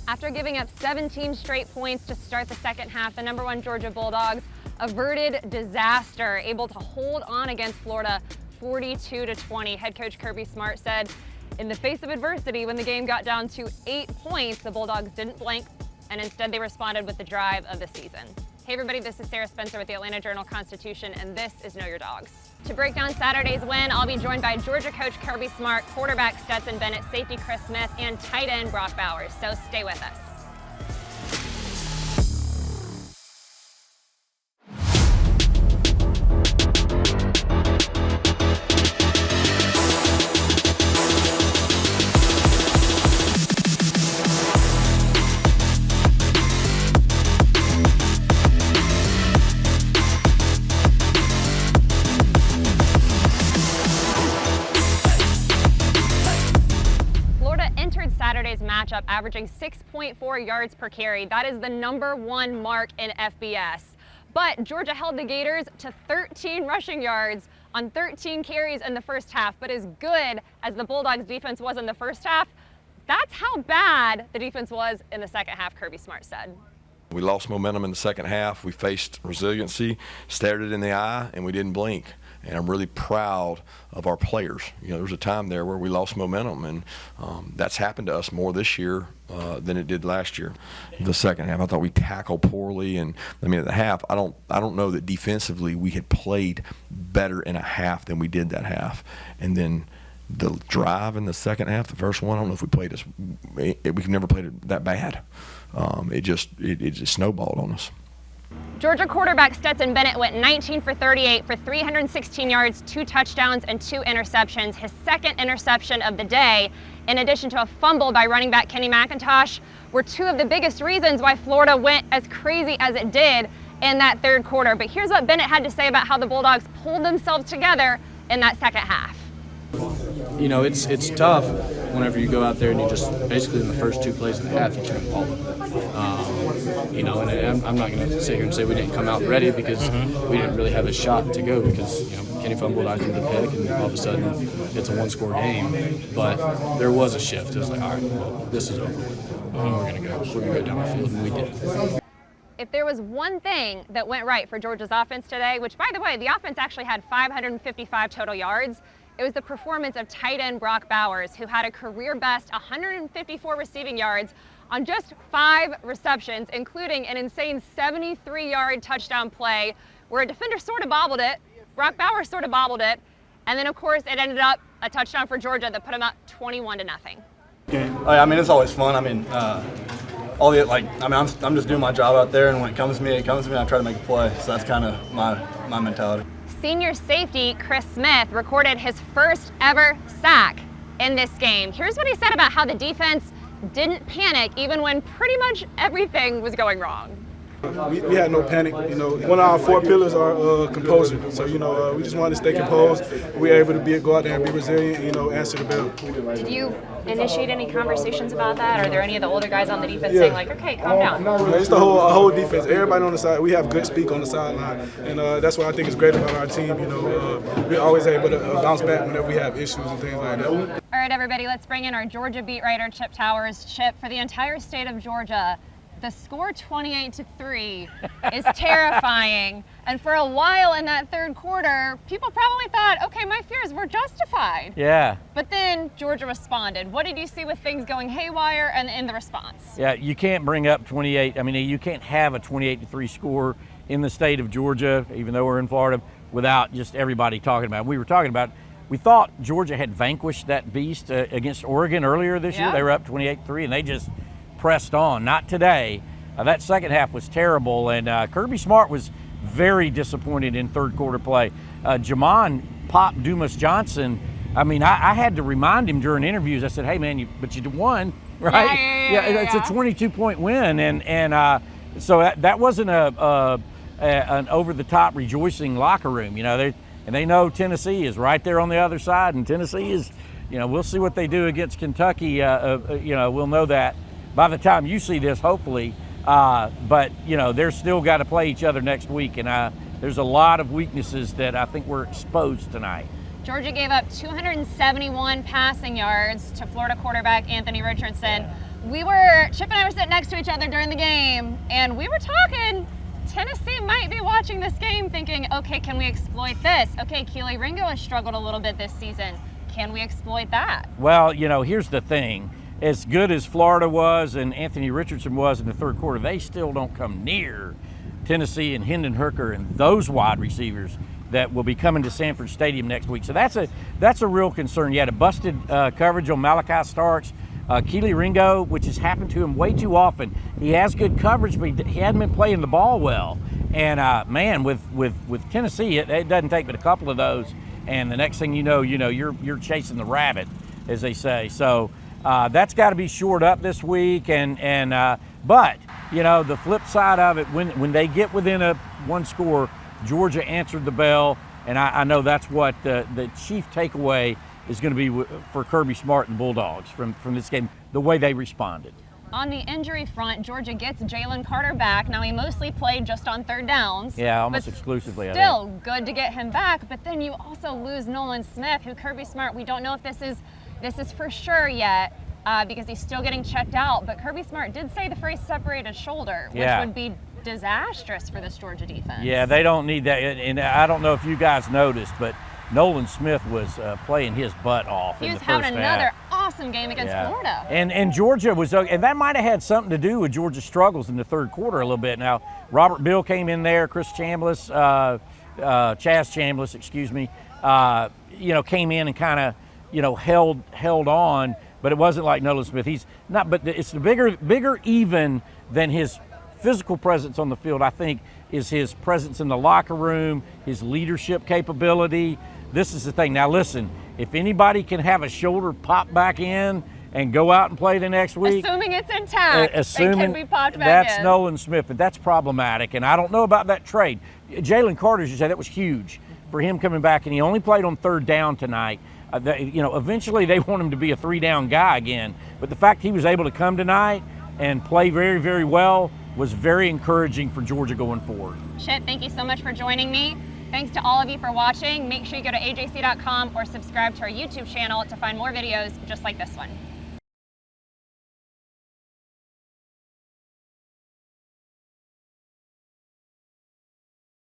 After giving up 17 straight points to start the second half, the #1 Georgia Bulldogs averted disaster, able to hold on against Florida 42-20. Head coach Kirby Smart said, in the face of adversity, when the game got down to 8 points, the Bulldogs didn't blink, and instead they responded with the drive of the season. Hey everybody, this is Sarah Spencer with the Atlanta Journal-Constitution, and this is Know Your Dogs. To break down Saturday's win, I'll be joined by Georgia coach Kirby Smart, quarterback Stetson Bennett, safety Chris Smith, and tight end Brock Bowers. So stay with us. Saturday's matchup averaging 6.4 yards per carry. That is the #1 mark in FBS. But Georgia held the Gators to 13 rushing yards on 13 carries in the first half. But as good as the Bulldogs defense was in the first half, that's how bad the defense was in the second half, Kirby Smart said. We lost momentum in the second half. We faced resiliency, stared it in the eye, and we didn't blink. And I'm really proud of our players. You know, there was a time there where we lost momentum, and that's happened to us more this year than it did last year. The second half, I thought we tackled poorly, and I mean, at the half, I don't know that defensively we had played better in a half than we did that half. And then the drive in the second half, the first one, I don't know if we played us. We've never played it that bad. It just snowballed on us. Georgia quarterback Stetson Bennett went 19 for 38 for 316 yards, 2 touchdowns, and 2 interceptions. His second interception of the day, in addition to a fumble by running back Kenny McIntosh, were 2 of the biggest reasons why Florida went as crazy as it did in that third quarter. But here's what Bennett had to say about how the Bulldogs pulled themselves together in that second half. You know, it's tough whenever you go out there and you just basically in the first 2 plays of the half you turn the ball over. You know, and I'm not going to sit here and say we didn't come out ready because we didn't really have a shot to go because, you know, Kenny fumbled, I threw the pick, and all of a sudden it's a 1-score game. But there was a shift. It was like, all right, well, this is over with. We're going to go down the field, and we did. If there was one thing that went right for Georgia's offense today, which, by the way, the offense actually had 555 total yards, it was the performance of tight end Brock Bowers, who had a career-best 154 receiving yards on just 5 receptions, including an insane 73-yard touchdown play where a defender sort of bobbled it, Brock Bowers sort of bobbled it, and then, of course, it ended up a touchdown for Georgia that put them up 21-0. I mean, it's always fun. I mean, I'm just doing my job out there, and when it comes to me, I try to make a play. So that's kind of my mentality. Senior safety Chris Smith recorded his first ever sack in this game. Here's what he said about how the defense didn't panic even when pretty much everything was going wrong. We had no panic, you know. One of our 4 pillars are composure. So, you know, we just wanted to stay composed. We were able to go out there and be resilient, you know, answer the bell. Did you initiate any conversations about that? Are there any of the older guys on the defense saying, like, okay, calm down? It's the whole defense. Everybody on the side, we have good speak on the sideline. And that's what I think is great about our team. You know, we're always able to bounce back whenever we have issues and things like that. All right, everybody, let's bring in our Georgia beat writer, Chip Towers. Chip, for the entire state of Georgia, the score 28-3 is terrifying. And for a while in that third quarter, people probably thought, okay, my fears were justified. Yeah. But then Georgia responded. What did you see with things going haywire and in the response? Yeah, you can't bring up 28. I mean, you can't have a 28-3 score in the state of Georgia, even though we're in Florida, without just everybody talking about it. We were talking about, we thought Georgia had vanquished that beast against Oregon earlier this year. They were up 28-3, and they just pressed on. Not today. That second half was terrible, and Kirby Smart was very disappointed in third quarter play. Jamon Pop Dumas Johnson, I mean, I had to remind him during interviews. I said, hey man, but you won, right? Yeah, it's a 22-point win, and so that wasn't an over-the-top rejoicing locker room. You know, they know Tennessee is right there on the other side, and Tennessee is, you know, we'll see what they do against Kentucky. You know, we'll know that by the time you see this, hopefully. But, you know, they're still got to play each other next week, and there's a lot of weaknesses that I think were exposed tonight. Georgia gave up 271 passing yards to Florida quarterback Anthony Richardson. Chip and I were sitting next to each other during the game, and we were talking. Tennessee might be watching this game thinking, okay, can we exploit this? Okay, Keely Ringo has struggled a little bit this season. Can we exploit that? Well, here's the thing. As good as Florida was and Anthony Richardson was in the third quarter, they still don't come near Tennessee and Hendon Hooker and those wide receivers that will be coming to Sanford Stadium next week. So that's a real concern. You had a busted coverage on Malachi Starks. Keely Ringo, which has happened to him way too often. He has good coverage, but he hadn't been playing the ball well. And man, with Tennessee, it doesn't take but a couple of those, and the next thing you know, you're chasing the rabbit, as they say. So that's got to be shored up this week. But the flip side of it, when they get within one score, Georgia answered the bell, and I know that's what the chief takeaway is going to be for Kirby Smart and Bulldogs from this game, the way they responded. On the injury front, Georgia gets Jalen Carter back. Now, he mostly played just on third downs. Yeah, almost exclusively. Still good to get him back, but then you also lose Nolan Smith, who Kirby Smart, we don't know if this is for sure yet because he's still getting checked out, but Kirby Smart did say the phrase separated shoulder, which would be disastrous for this Georgia defense. Yeah, they don't need that, and I don't know if you guys noticed, but Nolan Smith was playing his butt off in the first half. He was having another awesome game against Florida. And Georgia was, and that might have had something to do with Georgia's struggles in the third quarter a little bit. Now, Robert Bill came in there, Chaz Chambliss, came in and kind of, held on, but it wasn't like Nolan Smith. He's not, but it's the bigger even than his physical presence on the field, I think, is his presence in the locker room, his leadership capability. This is the thing. Now, listen, if anybody can have a shoulder pop back in and go out and play the next week. Assuming it's intact, assuming it can be popped back that's in. Nolan Smith, but that's problematic, and I don't know about that trade. Jalen Carter, as you said, that was huge for him coming back, and he only played on third down tonight. Eventually they want him to be a three-down guy again, but the fact he was able to come tonight and play very, very well was very encouraging for Georgia going forward. Chip, thank you so much for joining me. Thanks to all of you for watching. Make sure you go to ajc.com or subscribe to our YouTube channel to find more videos just like this one.